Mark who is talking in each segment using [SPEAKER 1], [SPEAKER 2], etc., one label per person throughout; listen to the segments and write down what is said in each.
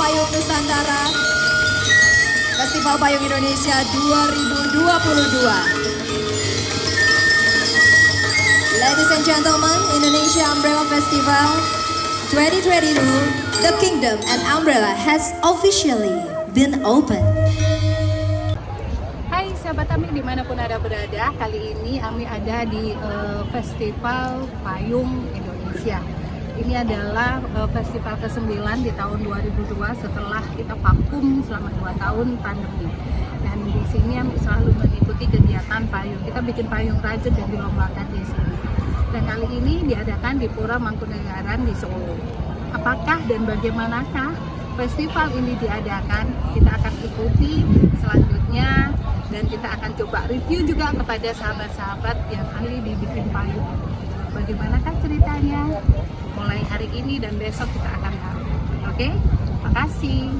[SPEAKER 1] Payung Nusantara, Festival Payung Indonesia 2022. Ladies and gentlemen, Indonesia Umbrella Festival 2022, the Kingdom and Umbrella has officially been opened.
[SPEAKER 2] Hai sahabat Ami dimanapun Anda berada, kali ini Ami ada di Festival Payung Indonesia. Ini adalah festival ke-9 di tahun 2002 setelah kita vakum selama 2 tahun pandemi. Dan di sini Ami selalu mengikuti kegiatan payung. Kita bikin payung rajut dan dilombakan di sini. Dan kali ini diadakan di Pura Mangkunegaran di Solo. Apakah dan bagaimanakah festival ini diadakan? Kita akan ikuti selanjutnya dan kita akan coba review juga kepada sahabat-sahabat yang ahli di bikin payung. Bagaimanakah ceritanya? Mulai hari ini dan besok kita akan tahu. Oke? Makasih.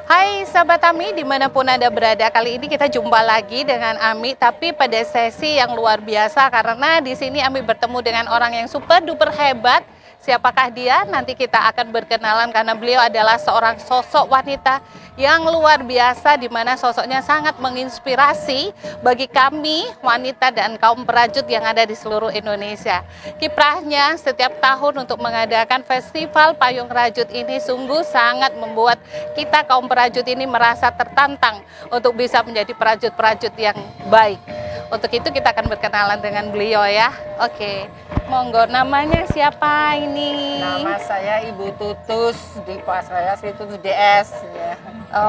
[SPEAKER 2] Hai sahabat Ami dimanapun Anda berada, kali ini kita jumpa lagi dengan Ami tapi pada sesi yang luar biasa karena di sini Ami bertemu dengan orang yang super duper hebat. Siapakah dia? Nanti kita akan berkenalan karena beliau adalah seorang sosok wanita yang luar biasa di mana sosoknya sangat menginspirasi bagi kami wanita dan kaum perajut yang ada di seluruh Indonesia. Kiprahnya setiap tahun untuk mengadakan festival payung rajut ini sungguh sangat membuat kita kaum perajut ini merasa tertantang untuk bisa menjadi perajut-perajut yang baik. Untuk itu kita akan berkenalan dengan beliau ya. Oke, monggo, namanya siapa ini?
[SPEAKER 3] Nama saya Ibu Tutus, di pas saya Tutus DS. Ya.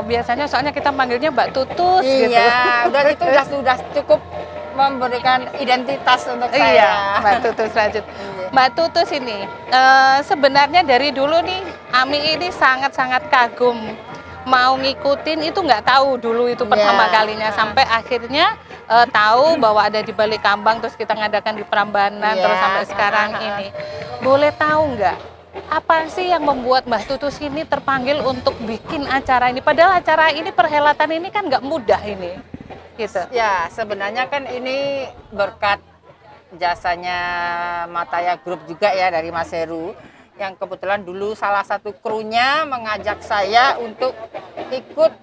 [SPEAKER 2] Biasanya soalnya kita manggilnya Mbak Tutus gitu.
[SPEAKER 3] Iya, udah itu sudah cukup memberikan identitas untuk saya.
[SPEAKER 2] Iya, Mbak Tutus Rajut.
[SPEAKER 3] Iya.
[SPEAKER 2] Mbak Tutus ini, sebenarnya dari dulu nih, Ami ini sangat-sangat kagum. Mau ngikutin itu nggak tahu dulu itu pertama
[SPEAKER 3] Iya.
[SPEAKER 2] kalinya. Sampai akhirnya tahu bahwa ada di Balik Kambang, terus kita ngadakan di Prambanan,
[SPEAKER 3] Iya.
[SPEAKER 2] terus sampai sekarang ini. Boleh tahu nggak, apa sih yang membuat Mbak Tutus ini terpanggil untuk bikin acara ini? Padahal acara ini, perhelatan ini kan nggak mudah ini. Gitu.
[SPEAKER 3] Ya, sebenarnya kan ini berkat jasanya Mataya Group juga ya dari Mas Heru, yang kebetulan dulu salah satu krunya mengajak saya untuk ikut,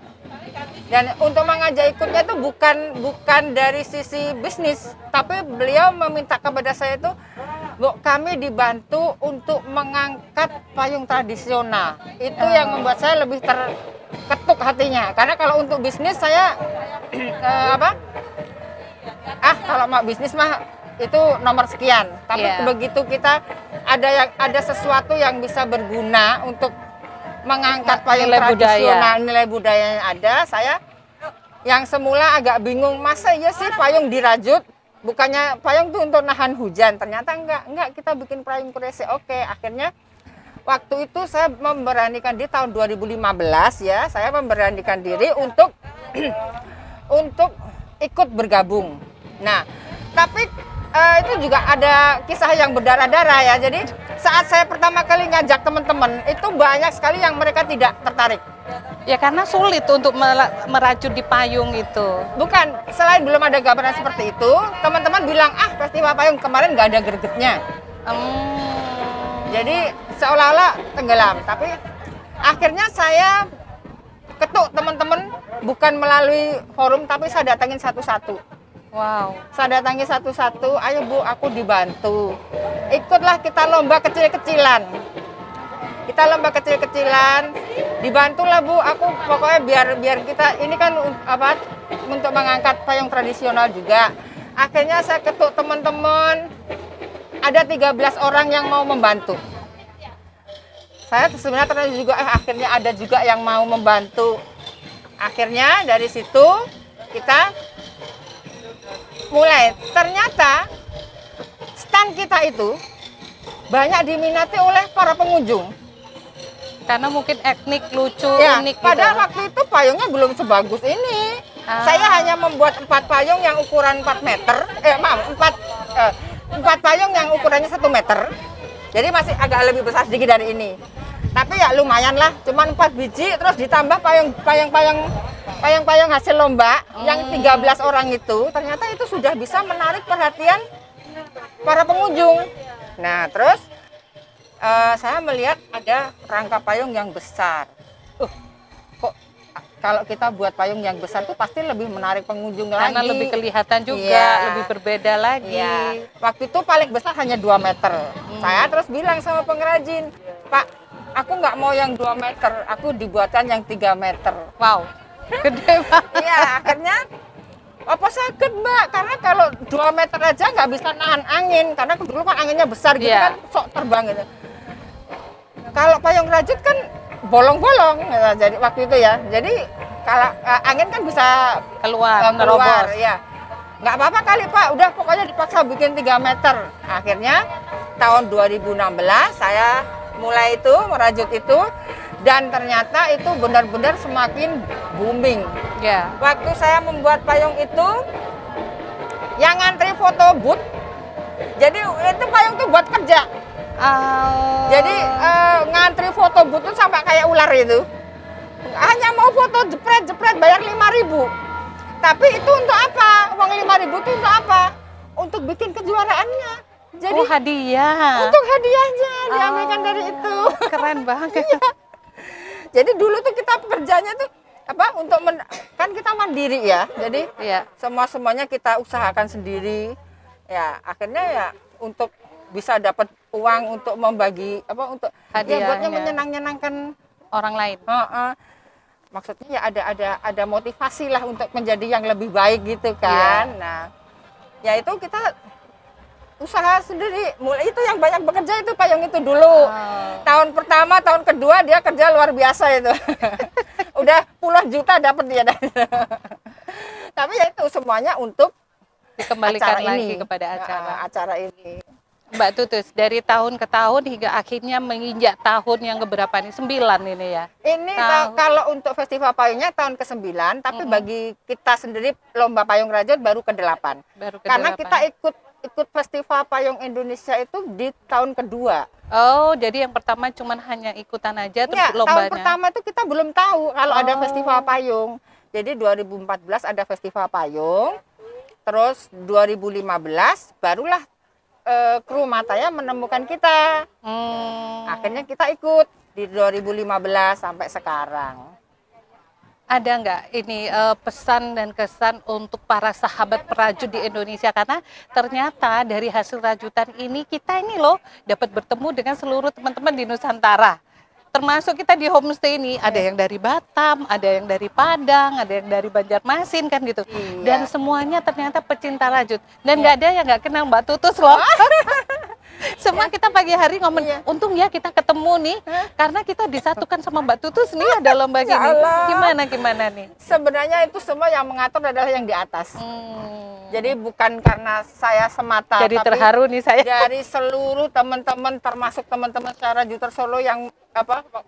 [SPEAKER 3] dan untuk mengajak ikutnya itu bukan dari sisi bisnis, tapi beliau meminta kepada saya itu, Bu, kami dibantu untuk mengangkat payung tradisional. Itu yang membuat saya lebih terketuk hatinya, karena kalau untuk bisnis saya kalau mau bisnis mah itu nomor sekian, tapi
[SPEAKER 2] Iya.
[SPEAKER 3] begitu kita ada sesuatu yang bisa berguna untuk mengangkat payung
[SPEAKER 2] Nilai
[SPEAKER 3] tradisional, nilai budaya yang ada, saya yang semula agak bingung, masa iya sih payung dirajut, bukannya payung itu untuk nahan hujan, ternyata enggak, kita bikin payung kurese. Oke, akhirnya waktu itu saya memberanikan diri tahun 2015 ya, saya memberanikan diri untuk untuk ikut bergabung. Nah, tapi itu juga ada kisah yang berdarah-darah ya. Jadi saat saya pertama kali ngajak teman-teman, itu banyak sekali yang mereka tidak tertarik.
[SPEAKER 2] Ya karena sulit untuk merajut di payung itu.
[SPEAKER 3] Bukan, selain belum ada gambaran seperti itu, teman-teman bilang, festival payung kemarin nggak ada gregetnya. Jadi seolah-olah tenggelam. Tapi akhirnya saya ketuk teman-teman, bukan melalui forum, tapi saya datangin satu-satu.
[SPEAKER 2] Wow.
[SPEAKER 3] Saya datangi satu-satu, ayo Bu, aku dibantu. Ikutlah kita lomba kecil-kecilan. Kita lomba kecil-kecilan, dibantulah Bu, aku pokoknya biar kita, ini kan untuk mengangkat payung tradisional juga. Akhirnya saya ketuk teman-teman, ada 13 orang yang mau membantu. Saya sebenarnya ternyata juga, akhirnya ada juga yang mau membantu. Akhirnya dari situ kita mulai, ternyata stand kita itu banyak diminati oleh para pengunjung.
[SPEAKER 2] Karena mungkin etnik lucu,
[SPEAKER 3] Ya,
[SPEAKER 2] unik
[SPEAKER 3] padahal
[SPEAKER 2] gitu.
[SPEAKER 3] waktu itu payungnya belum sebagus ini. Saya hanya membuat 4 payung yang ukuran 4 meter. 4 payung yang ukurannya 1 meter. Jadi masih agak lebih besar sedikit dari ini. Tapi ya lumayan lah, cuma 4 biji, terus ditambah payung hasil lomba yang 13 orang itu, ternyata itu sudah bisa menarik perhatian para pengunjung. Nah, terus saya melihat ada rangka payung yang besar. Kok kalau kita buat payung yang besar itu pasti lebih menarik pengunjung
[SPEAKER 2] Karena
[SPEAKER 3] lagi.
[SPEAKER 2] lebih kelihatan juga,
[SPEAKER 3] Iya.
[SPEAKER 2] lebih berbeda lagi.
[SPEAKER 3] Iya. Waktu itu paling besar hanya 2 meter. Saya terus bilang sama pengrajin, Pak, aku nggak mau yang 2 meter, aku dibuatkan yang 3 meter.
[SPEAKER 2] Wow, gede banget.
[SPEAKER 3] Iya, akhirnya apa sakit Mbak, karena kalau 2 meter aja nggak bisa nahan angin, karena dulu kan anginnya besar gitu
[SPEAKER 2] Iya.
[SPEAKER 3] kan, sok terbang gitu. Kalau payung rajut kan bolong-bolong, gitu. Jadi waktu itu ya, jadi kalau angin kan bisa
[SPEAKER 2] Keluar,
[SPEAKER 3] keluar,
[SPEAKER 2] nerobos.
[SPEAKER 3] ya. Nggak apa-apa kali Pak, udah pokoknya dipaksa bikin 3 meter. Akhirnya tahun 2016 saya mulai itu merajut itu, dan ternyata itu benar-benar semakin booming.
[SPEAKER 2] Ya.
[SPEAKER 3] Waktu saya membuat payung itu, yang ngantri foto booth, jadi itu payung itu buat kerja. Jadi ngantri foto booth itu sampai kayak ular itu. Hanya mau foto jepret-jepret bayar 5.000. Tapi itu untuk apa? Uang 5.000 itu untuk apa? Untuk bikin kejuaraannya. Jadi
[SPEAKER 2] hadiah.
[SPEAKER 3] untuk hadiahnya diambilkan dari itu.
[SPEAKER 2] Keren banget.
[SPEAKER 3] Jadi dulu tuh kita kerjanya tuh kan kita mandiri ya. Jadi
[SPEAKER 2] Iya.
[SPEAKER 3] semuanya kita usahakan sendiri. Ya, akhirnya ya untuk bisa dapat uang untuk membagi untuk
[SPEAKER 2] Hadiahnya.
[SPEAKER 3] buatnya menyenangkan
[SPEAKER 2] Orang lain.
[SPEAKER 3] maksudnya ya ada motivasi lah untuk menjadi yang lebih baik gitu kan. Nah, ya itu kita usaha sendiri. Mulai itu yang banyak bekerja itu payung itu dulu. Tahun pertama, tahun kedua dia kerja luar biasa itu. Udah puluhan juta dapat dia. Tapi ya itu semuanya untuk
[SPEAKER 2] Dikembalikan
[SPEAKER 3] acara
[SPEAKER 2] lagi
[SPEAKER 3] ini.
[SPEAKER 2] kepada acara.
[SPEAKER 3] Acara ini.
[SPEAKER 2] Mbak Tutus, dari tahun ke tahun hingga akhirnya menginjak tahun yang keberapa nih? 9 ini ya?
[SPEAKER 3] Ini kalau untuk festival payungnya tahun ke-9, tapi bagi kita sendiri lomba payung rajut baru ke-8.
[SPEAKER 2] Baru
[SPEAKER 3] Karena
[SPEAKER 2] ke-8.
[SPEAKER 3] kita ikut festival payung Indonesia itu di tahun kedua.
[SPEAKER 2] Oh, jadi yang pertama cuman hanya ikutan aja terus
[SPEAKER 3] Enggak,
[SPEAKER 2] lombanya.
[SPEAKER 3] tahun pertama itu kita belum tahu kalau ada
[SPEAKER 2] Oh.
[SPEAKER 3] festival payung. Jadi 2014 ada festival payung. Terus 2015 barulah kru Mataya menemukan kita. Akhirnya kita ikut di 2015 sampai sekarang.
[SPEAKER 2] Ada nggak ini pesan dan kesan untuk para sahabat perajut di Indonesia, karena ternyata dari hasil rajutan ini kita ini loh dapat bertemu dengan seluruh teman-teman di Nusantara. Termasuk kita di homestay ini ada yang dari Batam, ada yang dari Padang, ada yang dari Banjarmasin kan gitu.
[SPEAKER 3] Iya.
[SPEAKER 2] Dan semuanya ternyata pecinta rajut. Dan nggak ada yang nggak kenal Mbak Tutus loh. Semua kita pagi hari ngomong,
[SPEAKER 3] Iya.
[SPEAKER 2] untung ya kita ketemu nih, karena kita disatukan sama Mbak Tutus nih ada lomba
[SPEAKER 3] Ya
[SPEAKER 2] gini.
[SPEAKER 3] Allah.
[SPEAKER 2] Gimana nih?
[SPEAKER 3] Sebenarnya itu semua yang mengatur adalah yang di atas. Jadi bukan karena saya semata,
[SPEAKER 2] Jadi
[SPEAKER 3] tapi
[SPEAKER 2] terharu nih saya.
[SPEAKER 3] dari seluruh teman-teman, termasuk teman-teman secara Juter Solo yang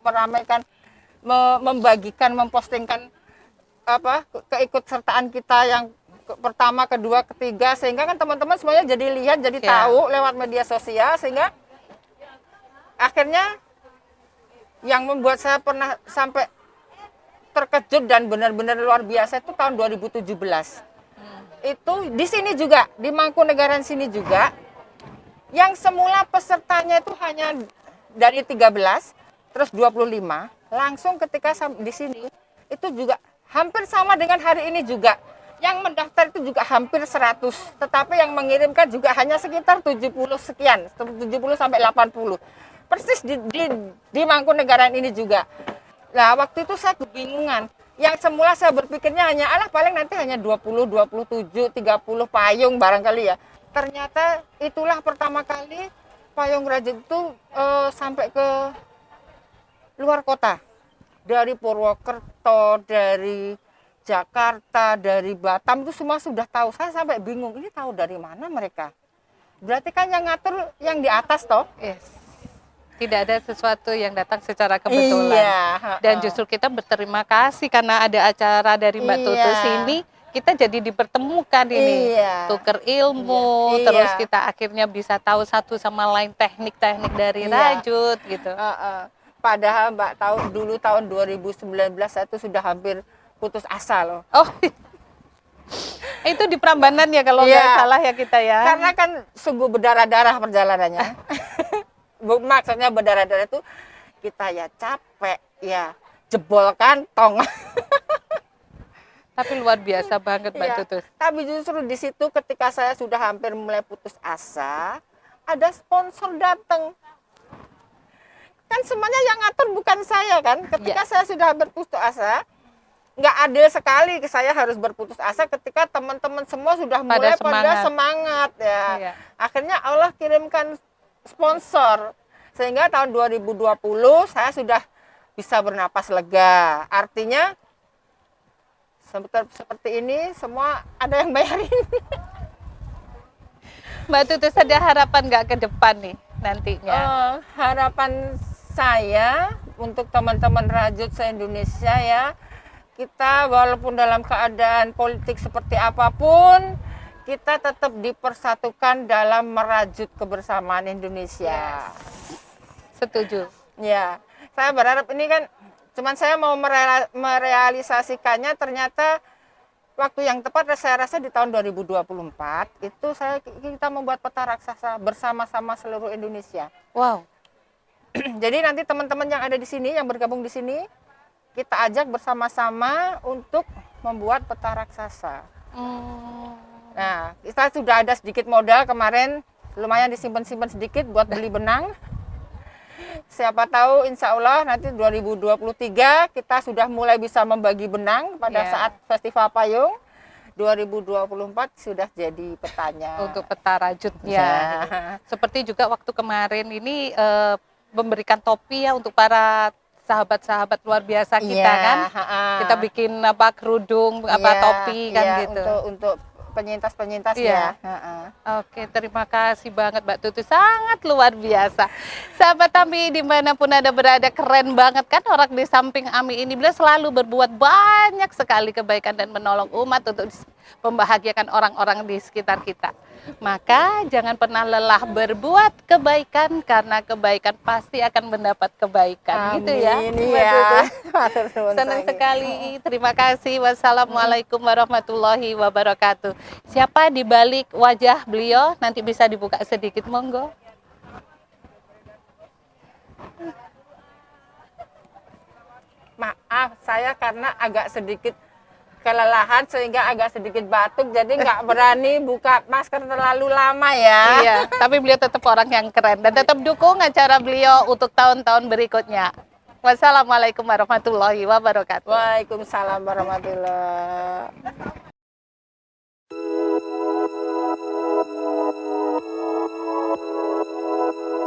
[SPEAKER 3] meramaikan, membagikan, mempostingkan keikutsertaan kita yang pertama, kedua, ketiga, sehingga kan teman-teman semuanya jadi lihat, jadi
[SPEAKER 2] Ya.
[SPEAKER 3] tahu lewat media sosial, sehingga akhirnya yang membuat saya pernah sampai terkejut dan benar-benar luar biasa itu tahun 2017. Itu di sini juga, di Mangkunegaran sini juga, yang semula pesertanya itu hanya dari 13, terus 25, langsung ketika di sini, itu juga hampir sama dengan hari ini juga. Yang mendaftar itu juga hampir 100, tetapi yang mengirimkan juga hanya sekitar 70 sekian, 70 sampai 80. Persis di Mangkunegaran ini juga. Nah, waktu itu saya kebingungan. Yang semula saya berpikirnya paling nanti hanya 20, 27, 30 payung barangkali ya. Ternyata itulah pertama kali payung rajut itu sampai ke luar kota. Dari Purwokerto, dari Jakarta, dari Batam itu semua sudah tahu. Saya sampai bingung, ini tahu dari mana mereka? Berarti kan yang ngatur yang di atas toh?
[SPEAKER 2] Yes. Tidak ada sesuatu yang datang secara kebetulan.
[SPEAKER 3] Iya.
[SPEAKER 2] Dan justru kita berterima kasih karena ada acara dari Mbak
[SPEAKER 3] Iya.
[SPEAKER 2] Tutus ini, kita jadi dipertemukan ini.
[SPEAKER 3] Iya.
[SPEAKER 2] Tuker ilmu,
[SPEAKER 3] Iya.
[SPEAKER 2] terus kita akhirnya bisa tahu satu sama lain teknik-teknik dari
[SPEAKER 3] Iya.
[SPEAKER 2] rajut gitu.
[SPEAKER 3] Padahal Mbak tahu dulu tahun 2019 saya itu sudah hampir putus asa loh.
[SPEAKER 2] Oh, itu di Prambanan ya kalau
[SPEAKER 3] Iya.
[SPEAKER 2] nggak salah ya kita ya.
[SPEAKER 3] Karena kan sungguh berdarah-darah perjalanannya. Maksudnya berdarah-darah itu kita ya capek, ya jebol kantong.
[SPEAKER 2] Tapi luar biasa banget Mbak
[SPEAKER 3] Iya.
[SPEAKER 2] Tutus.
[SPEAKER 3] Tapi justru di situ ketika saya sudah hampir mulai putus asa, ada sponsor datang. Kan semuanya yang ngatur bukan saya kan. Ketika saya sudah berputus asa, nggak adil sekali saya harus berputus asa ketika teman-teman semua sudah mulai pada semangat ya.
[SPEAKER 2] Iya.
[SPEAKER 3] Akhirnya Allah kirimkan sponsor sehingga tahun 2020 saya sudah bisa bernapas lega. Artinya seperti ini semua ada yang bayarin.
[SPEAKER 2] Mbak Tutus ada harapan nggak ke depan nih nantinya?
[SPEAKER 3] Harapan saya untuk teman-teman rajut se-Indonesia ya, kita walaupun dalam keadaan politik seperti apapun, kita tetap dipersatukan dalam merajut kebersamaan Indonesia.
[SPEAKER 2] Setuju.
[SPEAKER 3] Ya, saya berharap ini kan, cuman saya mau merealisasikannya ternyata waktu yang tepat saya rasa di tahun 2024 itu kita membuat peta raksasa bersama-sama seluruh Indonesia.
[SPEAKER 2] Wow.
[SPEAKER 3] Jadi nanti teman-teman yang ada di sini, yang bergabung di sini, kita ajak bersama-sama untuk membuat peta raksasa. Nah, kita sudah ada sedikit modal kemarin, lumayan disimpan-simpan sedikit buat beli benang. Siapa tahu insya Allah nanti 2023 kita sudah mulai bisa membagi benang pada saat Festival Payung. 2024 sudah jadi petanya.
[SPEAKER 2] Untuk peta rajutnya.
[SPEAKER 3] Ya.
[SPEAKER 2] Seperti juga waktu kemarin ini memberikan topi ya untuk para sahabat-sahabat luar biasa kita kan. Kita bikin kerudung, topi kan gitu.
[SPEAKER 3] Untuk penyintas
[SPEAKER 2] Iya.
[SPEAKER 3] ya. Heeh.
[SPEAKER 2] Oke, terima kasih banget Mbak Tutu, sangat luar biasa. Sahabat Ami dimanapun Anda berada, keren banget kan orang di samping Ami ini. Beliau selalu berbuat banyak sekali kebaikan dan menolong umat untuk membahagiakan orang-orang di sekitar kita. Maka jangan pernah lelah berbuat kebaikan, karena kebaikan pasti akan mendapat kebaikan. Gitu ya
[SPEAKER 3] Amin,
[SPEAKER 2] Mbak
[SPEAKER 3] iya.
[SPEAKER 2] Tutu.
[SPEAKER 3] Matur nuwun
[SPEAKER 2] Senang
[SPEAKER 3] sangat.
[SPEAKER 2] sekali. Terima kasih. Wassalamualaikum warahmatullahi wabarakatuh. Siapa di balik wajah beliau? Nanti bisa dibuka sedikit, monggo.
[SPEAKER 3] Maaf, saya karena agak sedikit kelelahan sehingga agak sedikit batuk, jadi nggak berani buka masker terlalu lama ya.
[SPEAKER 2] Iya, tapi beliau tetap orang yang keren dan tetap dukung acara beliau untuk tahun-tahun berikutnya. Wassalamualaikum warahmatullahi wabarakatuh.
[SPEAKER 3] Waalaikumsalam warahmatullahi